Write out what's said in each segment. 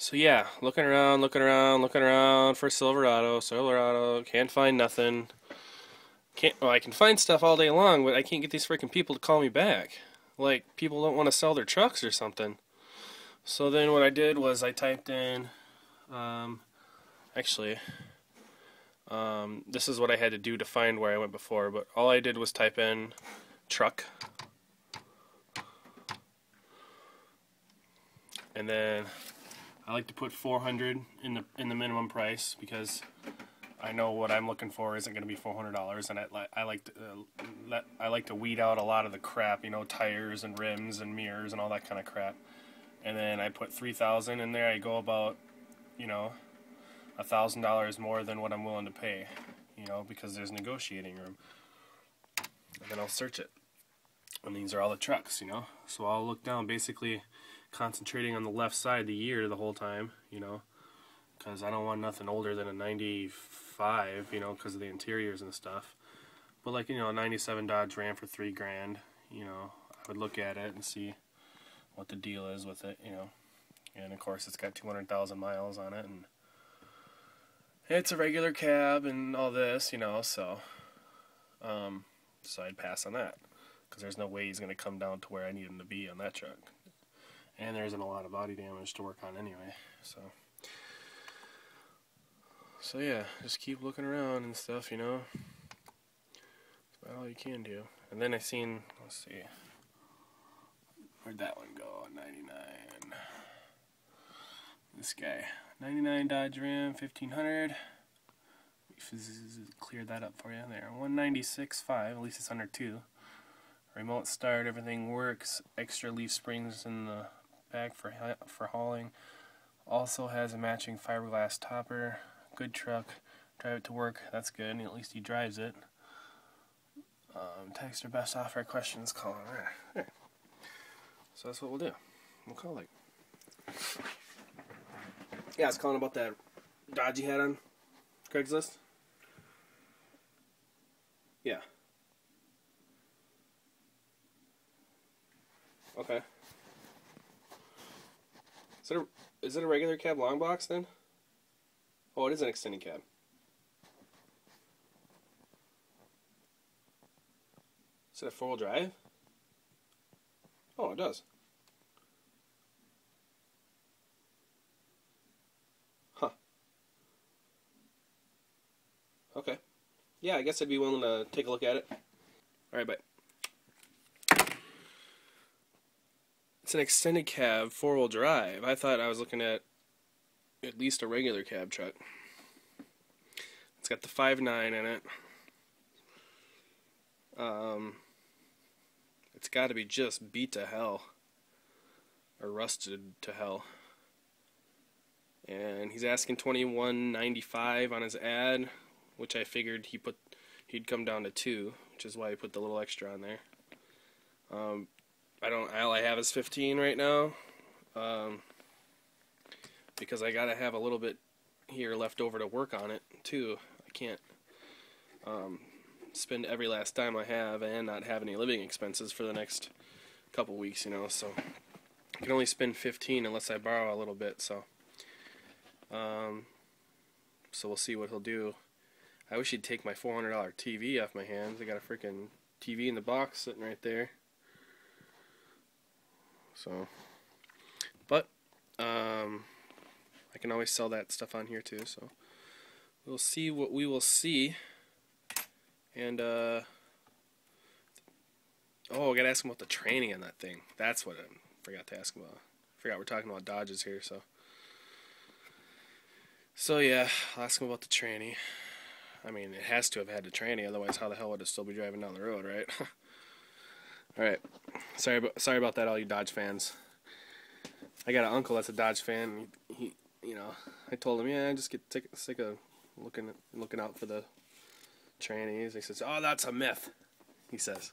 So yeah, looking around for Silverado, can't find nothing. Well, I can find stuff all day long, but I can't get these freaking people to call me back. Like, people don't want to sell their trucks or something. So then what I did was I typed in, um, actually, this is what I had to do to find where I went before, but all I did was type in truck, and then I like to put 400 in the minimum price because I know what I'm looking for isn't going to be $400, and I like to weed out a lot of the crap, you know, tires and rims and mirrors and all that kind of crap. And then I put 3,000 in there. I go about, you know, $1,000 more than what I'm willing to pay, you know, because there's negotiating room. And then I'll search it. And these are all the trucks, you know. So I'll look down, basically concentrating on the left side the year the whole time, you know, because I don't want nothing older than a 95, you know, because of the interiors and stuff. But like, you know, a 97 Dodge Ram for $3,000, you know, I would look at it and see what the deal is with it, you know. And of course it's got 200,000 miles on it, and it's a regular cab and all this, you know, so I'd pass on that because there's no way he's going to come down to where I need him to be on that truck. And there isn't a lot of body damage to work on anyway, so yeah, just keep looking around and stuff, you know. That's about all you can do. And then I seen, let's see, where'd that one go? 99. This guy, 99 Dodge Ram 1500. Clear that up for you there. 196.5, at least it's under 2. Remote start, everything works. Extra leaf springs in the back for hauling. Also has a matching fiberglass topper. Good truck. Drive it to work. That's good. At least he drives it. Text or best offer questions. Call him. There. So that's what we'll do. We'll call it. Yeah, I was calling about that Dodge you had on Craigslist. Yeah. Okay. Is it a regular cab long box then? Oh, it is an extended cab. Is it a 4-wheel drive? Oh, it does. Huh. Okay. Yeah, I guess I'd be willing to take a look at it. Alright, bye. It's an extended cab, 4-wheel drive. I thought I was looking at least a regular cab truck. It's got the 5.9 in it. It's got to be just beat to hell. Or rusted to hell. And he's asking $21.95 on his ad, which I figured he'd come down to 2, which is why he put the little extra on there. All I have is 15 right now, because I gotta have a little bit here left over to work on it too. I can't spend every last dime I have and not have any living expenses for the next couple weeks, you know. So I can only spend 15 unless I borrow a little bit. So we'll see what he'll do. I wish he'd take my $400 TV off my hands. I got a freaking TV in the box sitting right there. So, but I can always sell that stuff on here too. So we'll see what we will see. And oh, I gotta ask him about the training on that thing. That's what I forgot to ask him about. I forgot we're talking about Dodges here. So yeah, I'll ask him about the tranny. I mean, it has to have had the tranny, otherwise how the hell would it still be driving down the road, right? Alright, sorry about that, all you Dodge fans. I got an uncle that's a Dodge fan. He you know, I told him, yeah, just get sick of looking out for the trannies. He says, oh, that's a myth, he says.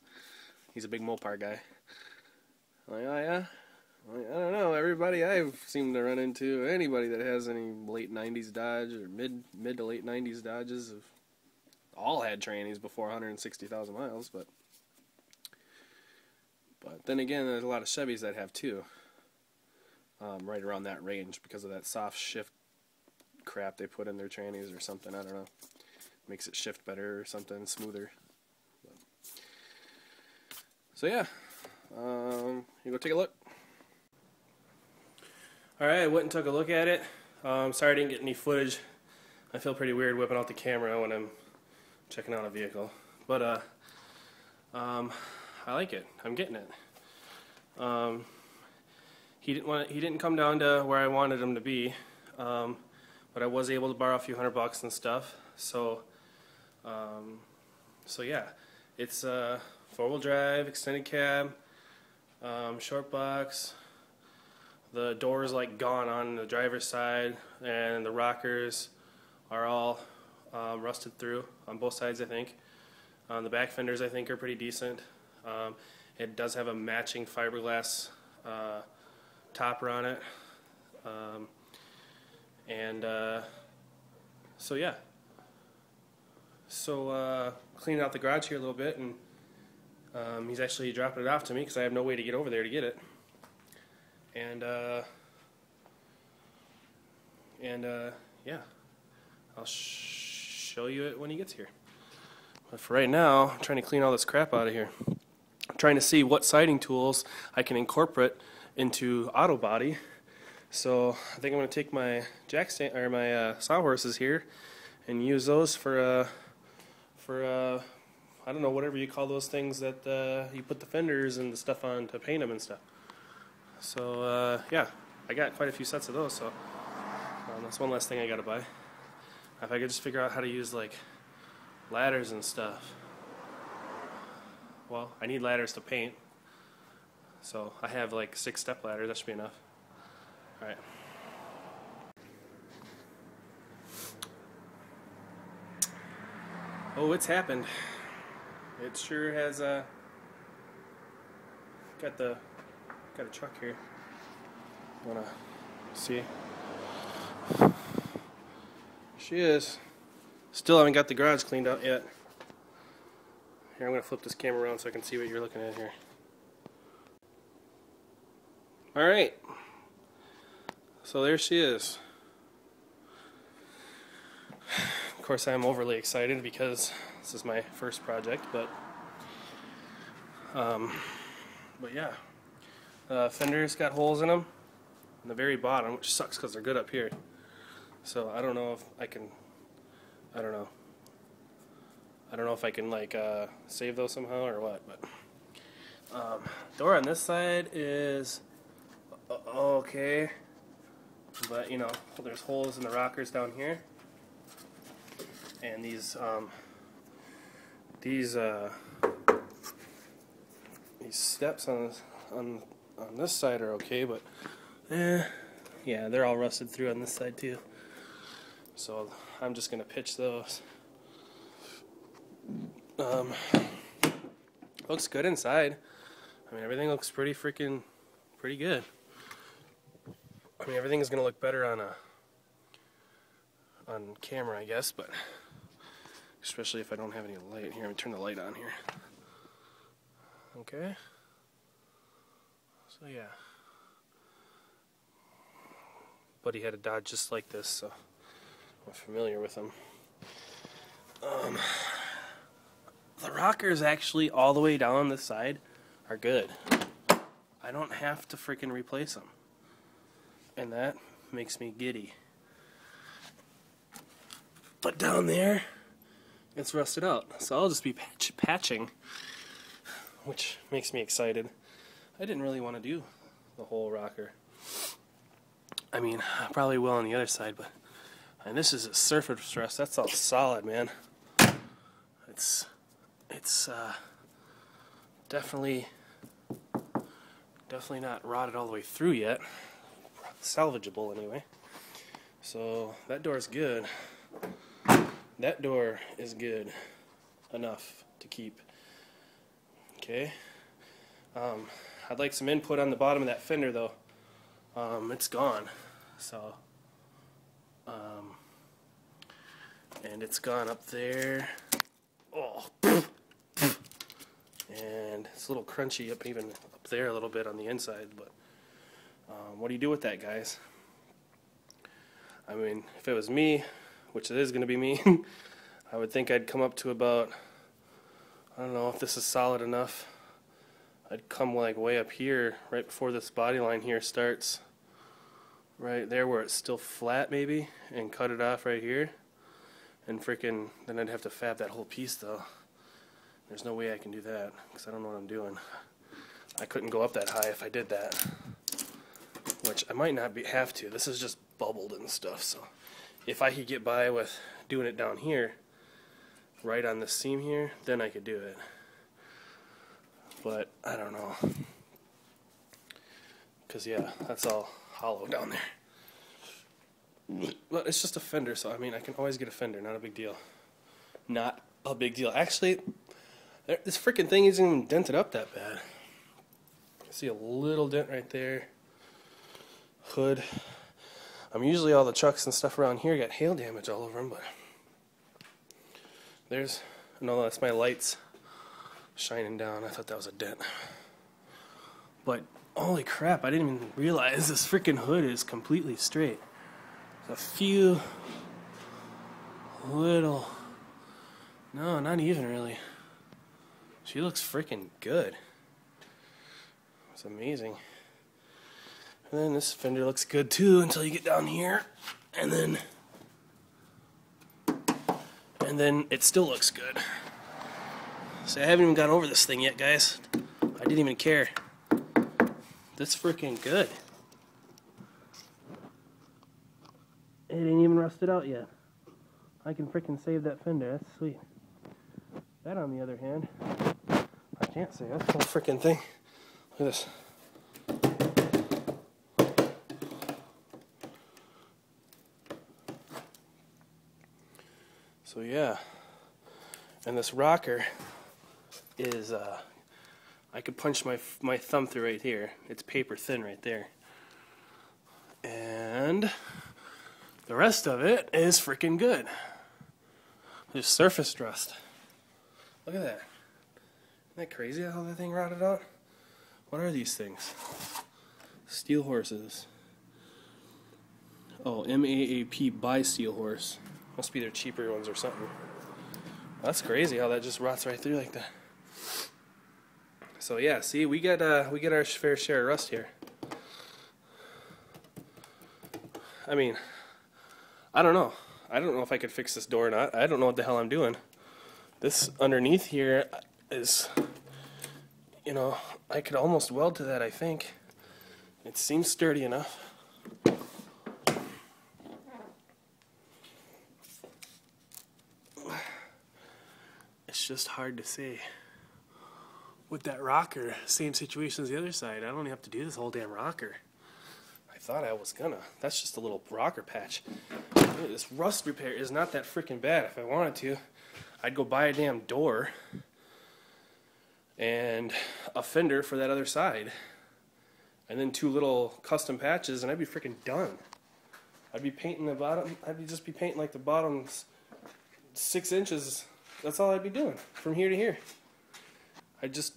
He's a big Mopar guy. I'm like, oh yeah? I'm like, I don't know, everybody I've seemed to run into, anybody that has any late 90s Dodge or mid to late 90s Dodges have all had trannies before 160,000 miles, but then again, there's a lot of Chevys that have too. right around that range because of that soft shift crap they put in their trannies or something. I don't know. Makes it shift better or something, smoother. So yeah, you go take a look. Alright, I went and took a look at it. Sorry I didn't get any footage. I feel pretty weird whipping out the camera when I'm checking out a vehicle. But I like it. I'm getting it. He didn't come down to where I wanted him to be, but I was able to borrow a few $100 and stuff. So yeah, it's four-wheel drive, extended cab, short box. The door is like gone on the driver's side, and the rockers are all rusted through on both sides, I think. The back fenders, I think, are pretty decent. It does have a matching fiberglass topper on it, so yeah. So cleaning out the garage here a little bit, and he's actually dropping it off to me because I have no way to get over there to get it. And yeah, I'll show you it when he gets here. But for right now, I'm trying to clean all this crap out of here. I'm trying to see what siding tools I can incorporate into auto body. So I think I'm going to take my jack stand or my sawhorses here and use those for I don't know, whatever you call those things that you put the fenders and the stuff on to paint them and stuff. So yeah, I got quite a few sets of those, so that's one less thing I gotta buy. If I could just figure out how to use like ladders and stuff. Well, I need ladders to paint, so I have like 6 step ladders. That should be enough. Alright. Oh, it's happened. It sure has got a truck here. Wanna see? She is. Still haven't got the garage cleaned out yet. Here, I'm gonna flip this camera around so I can see what you're looking at here. Alright. So there she is. Of course, I'm overly excited because this is my first project, but yeah. Fenders got holes in them on the very bottom, which sucks because they're good up here. So I don't know if I can. I don't know if I can like save those somehow or what. But door on this side is okay, but you know, there's holes in the rockers down here, and these steps on this side are okay, but yeah, they're all rusted through on this side too. So I'm just gonna pitch those. Looks good inside. I mean, everything looks pretty good. I mean, everything is gonna look better on camera, I guess, but especially if I don't have any light. Here, I'm gonna turn the light on here. Okay. So yeah. Buddy had a Dodge just like this, so I'm familiar with them. The rockers actually all the way down this side are good. I don't have to freaking replace them, and that makes me giddy. But down there, it's rusted out, so I'll just be patching, which makes me excited. I didn't really want to do the whole rocker. I mean, I probably will on the other side, but and this is a surface rust. That's all solid, man. It's definitely not rotted all the way through yet. Salvageable anyway. So that door's good. That door is good enough to keep. Okay. I'd like some input on the bottom of that fender though. It's gone. So and it's gone up there. Oh, and it's a little crunchy even up there a little bit on the inside, but What do you do with that, guys? I mean, if it was me, which it is going to be me, I would think I'd come up to about, I don't know if this is solid enough, I'd come like way up here, right before this body line here starts, right there where it's still flat maybe, and cut it off right here, and freaking, then I'd have to fab that whole piece though. There's no way I can do that, because I don't know what I'm doing. I couldn't go up that high if I did that, which I might not have to. This is just bubbled and stuff, so if I could get by with doing it down here, right on the seam here, then I could do it. But I don't know, because yeah, that's all hollow down there. But it's just a fender, so I mean I can always get a fender, not a big deal. Not a big deal. Actually, this freaking thing isn't even dented up that bad. I see a little dent right there. Hood. Usually all the trucks and stuff around here got hail damage all over them, but there's, no, that's my lights shining down. I thought that was a dent. But holy crap, I didn't even realize this freaking hood is completely straight. There's a few little, no, not even really. She looks freaking good. It's amazing. And then this fender looks good too until you get down here, and then it still looks good. So I haven't even gone over this thing yet, guys. I didn't even care. That's freaking good. It ain't even rusted out yet. I can freaking save that fender. That's sweet. That, on the other hand, I can't save. That's the whole freaking thing. Look at this. So yeah, and this rocker is, I could punch my thumb through right here. It's paper thin right there. And the rest of it is freaking good. There's surface rust. Look at that. Isn't that crazy how that thing rotted out? What are these things? Steel horses. Oh, MAAP by Steel Horse. Must be their cheaper ones or something. That's crazy how that just rots right through like that. So yeah, see, we get our fair share of rust here. I mean, I don't know. I don't know if I could fix this door or not. I don't know what the hell I'm doing. This underneath here is, you know, I could almost weld to that, I think. It seems sturdy enough. It's just hard to say. With that rocker, same situation as the other side. I don't even have to do this whole damn rocker. I thought I was gonna. That's just a little rocker patch. This rust repair is not that freaking bad. If I wanted to, I'd go buy a damn door and a fender for that other side, and then 2 little custom patches, and I'd be freaking done. I'd be painting the bottom. I'd just be painting like the bottom 6 inches. That's all I'd be doing from here to here.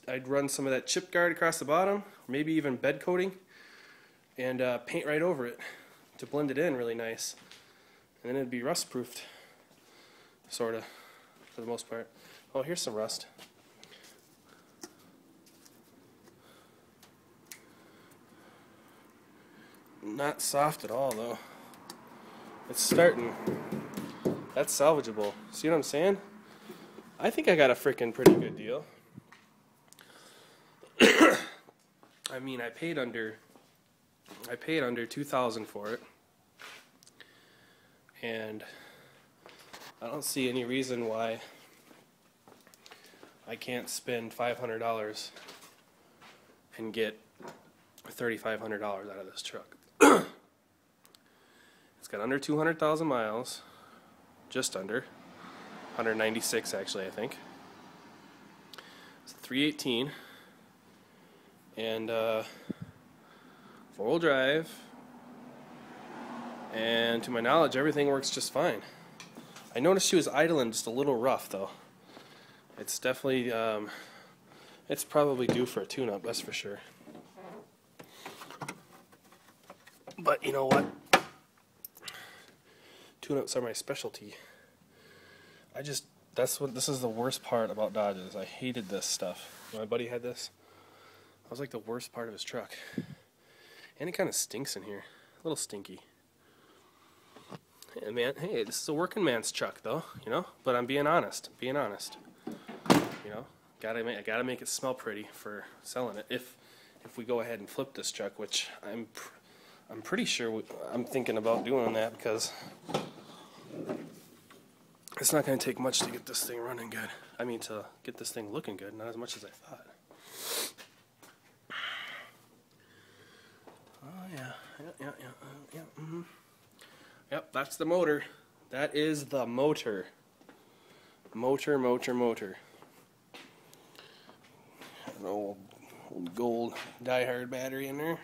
I'd run some of that chip guard across the bottom, maybe even bed coating, and paint right over it to blend it in really nice. And then it'd be rust proofed, sorta, for the most part. Oh, here's some rust. Not soft at all though. It's starting. That's salvageable. See what I'm saying? I think I got a freaking pretty good deal. I mean, I paid under $2,000 for it, and I don't see any reason why I can't spend $500 and get $3,500 out of this truck. It's got under 200,000 miles, just under 196 actually, I think. It's 318. And 4-wheel drive, and to my knowledge everything works just fine. I noticed she was idling just a little rough though. It's definitely it's probably due for a tune-up, that's for sure. But you know what? Tune-ups are my specialty. This is the worst part about Dodges. I hated this stuff. My buddy had this. It was like the worst part of his truck. And it kind of stinks in here. A little stinky. And man, hey, this is a working man's truck though, you know? But I'm being honest. You know? I gotta make it smell pretty for selling it. If we go ahead and flip this truck, which I'm pretty sure I'm thinking about doing that, because it's not going to take much to get this thing running good. I mean, to get this thing looking good, not as much as I thought. Oh, yeah. Mm-hmm. Yep, that's the motor. That is the motor. Motor. An old gold die-hard battery in there.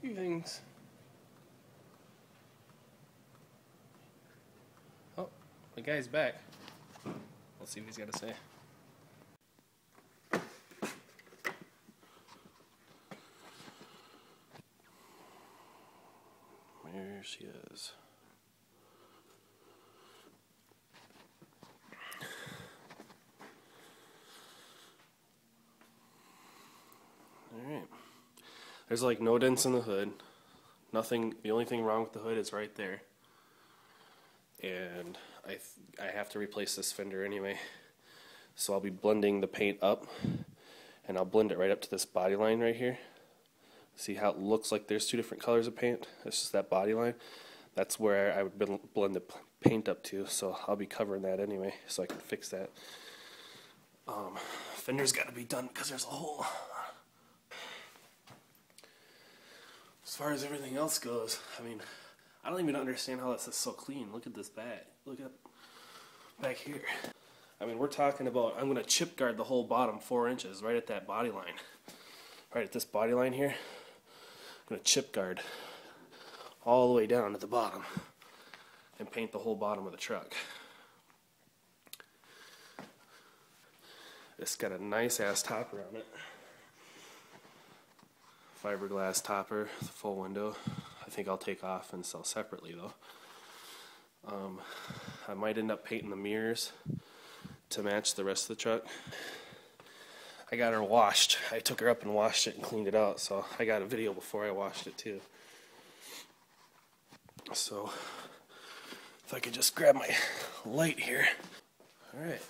Few things. Oh, the guy's back. Let's see what he's got to say. There she is. Alright. There's like no dents in the hood. Nothing. The only thing wrong with the hood is right there. And I have to replace this fender anyway. So I'll be blending the paint up, and I'll blend it right up to this body line right here. See how it looks like there's two different colors of paint? It's just that body line. That's where I would blend the paint up to, so I'll be covering that anyway, so I can fix that. Fender's got to be done because there's a hole. As far as everything else goes, I mean, I don't even understand how this is so clean. Look at this back. Look up back here. I mean, we're talking about, I'm going to chip guard the whole bottom 4 inches right at that body line. Right at this body line here. I'm going to chip guard all the way down to the bottom and paint the whole bottom of the truck. It's got a nice ass topper on it. Fiberglass topper, the full window. I think I'll take off and sell separately though. I might end up painting the mirrors to match the rest of the truck. I got her washed. I took her up and washed it and cleaned it out, so I got a video before I washed it too. So if I could just grab my light here. Alright.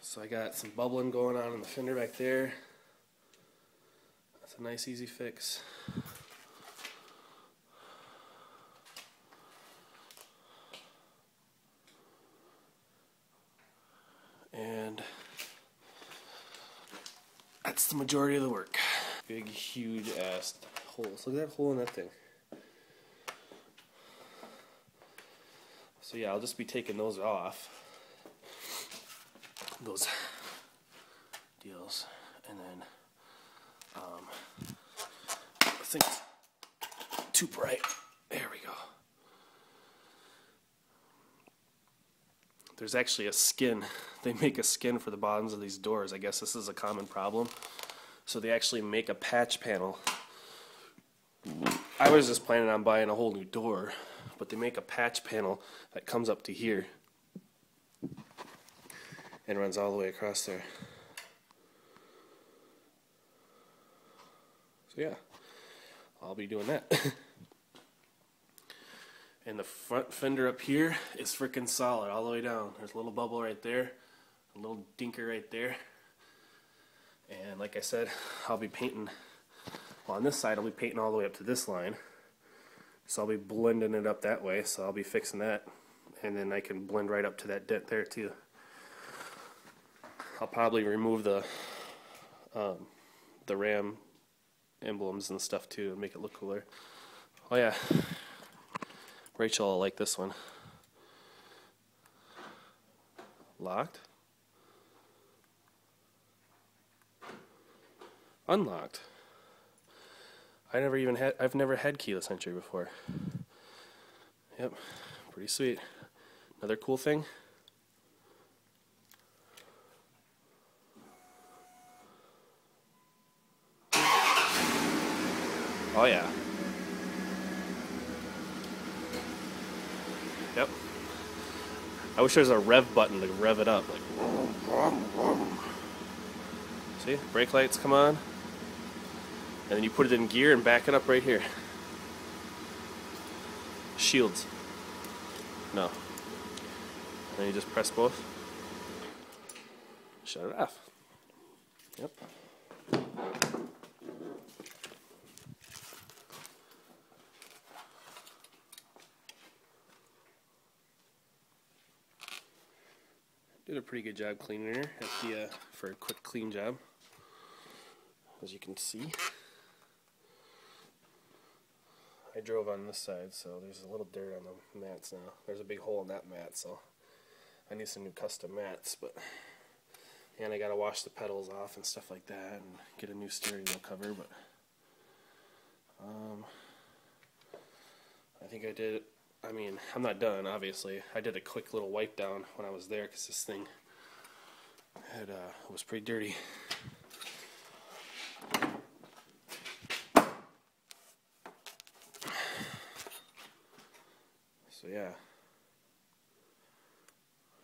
So I got some bubbling going on in the fender back there. That's a nice easy fix. And that's the majority of the work. Big, huge ass holes. Look at that hole in that thing. So yeah, I'll just be taking those off. Those deals. And then, I think it's too bright. There we go. There's actually a skin. They make a skin for the bottoms of these doors. I guess this is a common problem. So they actually make a patch panel. I was just planning on buying a whole new door, but they make a patch panel that comes up to here and runs all the way across there. So yeah, I'll be doing that. And the front fender up here is freaking solid all the way down. There's a little bubble right there, a little dinker right there. And like I said, I'll be painting, well, on this side I'll be painting all the way up to this line. So I'll be blending it up that way, so I'll be fixing that. And then I can blend right up to that dent there too. I'll probably remove the Ram emblems and stuff too and make it look cooler. Oh yeah, Rachel will like this one. Locked? Unlocked. I've never had keyless entry before. Yep, pretty sweet. Another cool thing. Oh yeah. Yep. I wish there was a rev button to rev it up. Like, see, brake lights come on, and then you put it in gear and back it up right here. Shields. No. And then you just press both. Shut it off. Yep. Did a pretty good job cleaning her at the for a quick clean job, as you can see. I drove on this side, so there's a little dirt on the mats now. There's a big hole in that mat, so I need some new custom mats. But and I gotta wash the pedals off and stuff like that, and get a new steering wheel cover. But I think I did. I mean, I'm not done, obviously. I did a quick little wipe down when I was there because this thing had was pretty dirty. So yeah,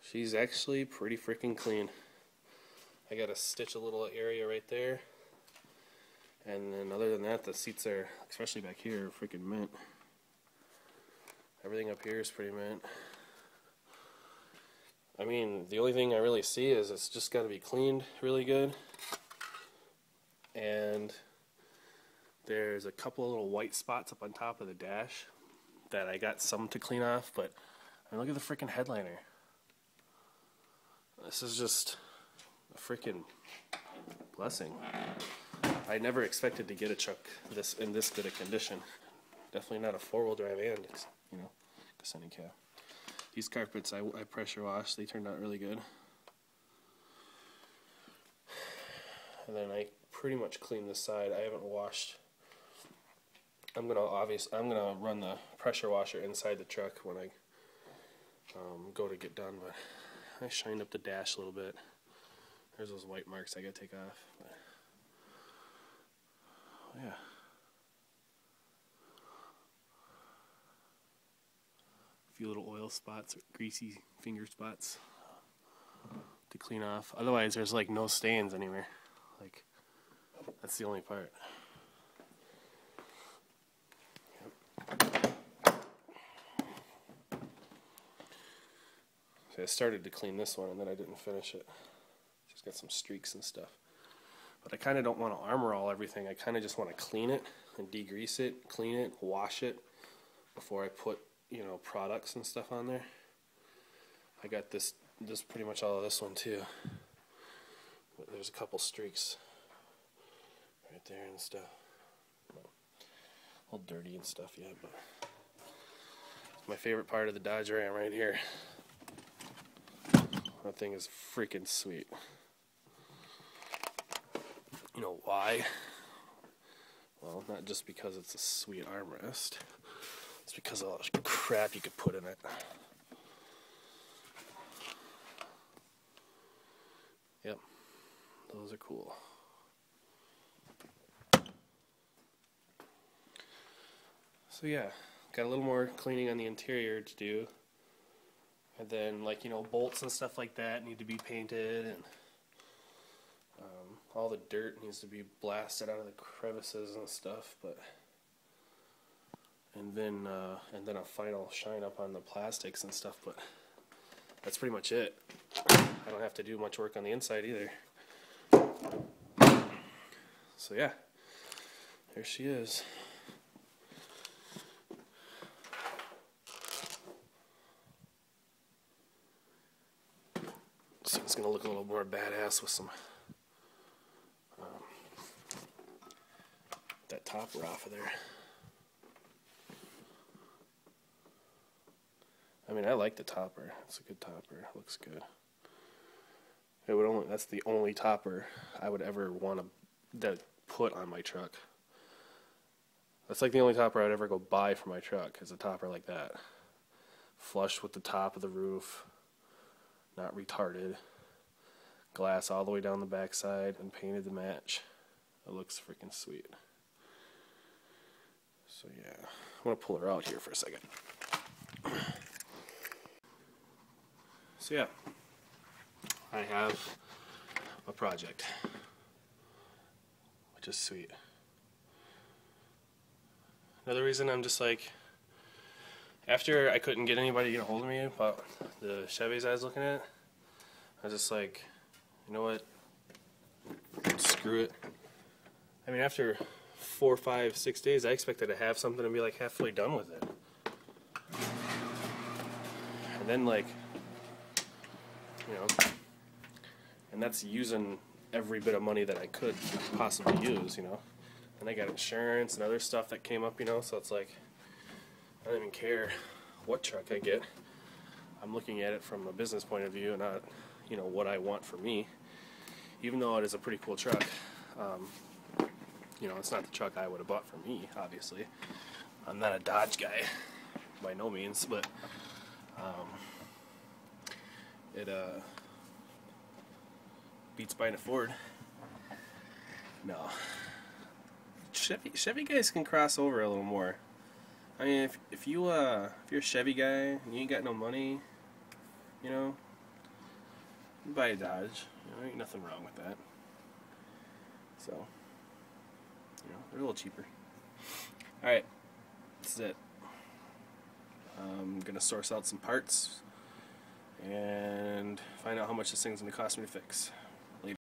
she's actually pretty freaking clean. I gotta stitch a little area right there, and then other than that, the seats are, especially back here, are freaking mint. Everything up here is pretty mint. I mean, the only thing I really see is it's just got to be cleaned really good, and there's a couple of little white spots up on top of the dash that I got some to clean off. But I mean, look at the freaking headliner. This is just a freaking blessing. I never expected to get a truck this in this good a condition. Definitely not a four-wheel drive and, you know, descending cab. These carpets I pressure washed. They turned out really good. And then I pretty much cleaned this side. I haven't washed. I'm gonna run the pressure washer inside the truck when I go to get done. But I shined up the dash a little bit. There's those white marks I gotta take off. But, oh yeah. A few little oil spots, greasy finger spots to clean off. Otherwise, there's like no stains anywhere. Like, that's the only part. Yep. So I started to clean this one and then I didn't finish it. Just got some streaks and stuff. But I kind of don't want to armor all everything. I kind of just want to clean it and degrease it, clean it, wash it before I put, you know, products and stuff on there. I got this pretty much all of this one too. But there's a couple streaks right there and stuff. A little dirty and stuff yet, but it's my favorite part of the Dodge Ram right here. That thing is freaking sweet. You know why? Well, not just because it's a sweet armrest. It's because of all the crap you could put in it. Yep, those are cool. So yeah, got a little more cleaning on the interior to do. And then, like, you know, bolts and stuff like that need to be painted, and all the dirt needs to be blasted out of the crevices and stuff. But and then a final shine up on the plastics and stuff. But that's pretty much it. I don't have to do much work on the inside either. So yeah, there she is. So it's gonna look a little more badass with some that topper off of there. I mean, I like the topper. It's a good topper. It looks good. It would only, that's the only topper I would ever want to put on my truck. That's like the only topper I'd ever go buy for my truck, is a topper like that. Flush with the top of the roof, not retarded. Glass all the way down the backside and painted to match. It looks freaking sweet. So yeah, I want to pull her out here for a second. So yeah, I have a project, which is sweet. Another reason I'm just like, after I couldn't get anybody to get a hold of me about the Chevys I was looking at, I was just like, you know what, screw it. I mean, after 4, 5, 6 days, I expected to have something and be like halfway done with it. And then like, you know, and that's using every bit of money that I could possibly use, you know. And I got insurance and other stuff that came up, you know, so it's like, I don't even care what truck I get. I'm looking at it from a business point of view and not, you know, what I want for me. Even though it is a pretty cool truck, you know, it's not the truck I would have bought for me, obviously. I'm not a Dodge guy, by no means, but it beats buying a Ford. No. Chevy guys can cross over a little more. I mean, if you're a Chevy guy and you ain't got no money, you know, you buy a Dodge. You know, ain't nothing wrong with that. So, you know, they're a little cheaper. All right, that's it. I'm gonna source out some parts and find out how much this thing's gonna cost me to fix.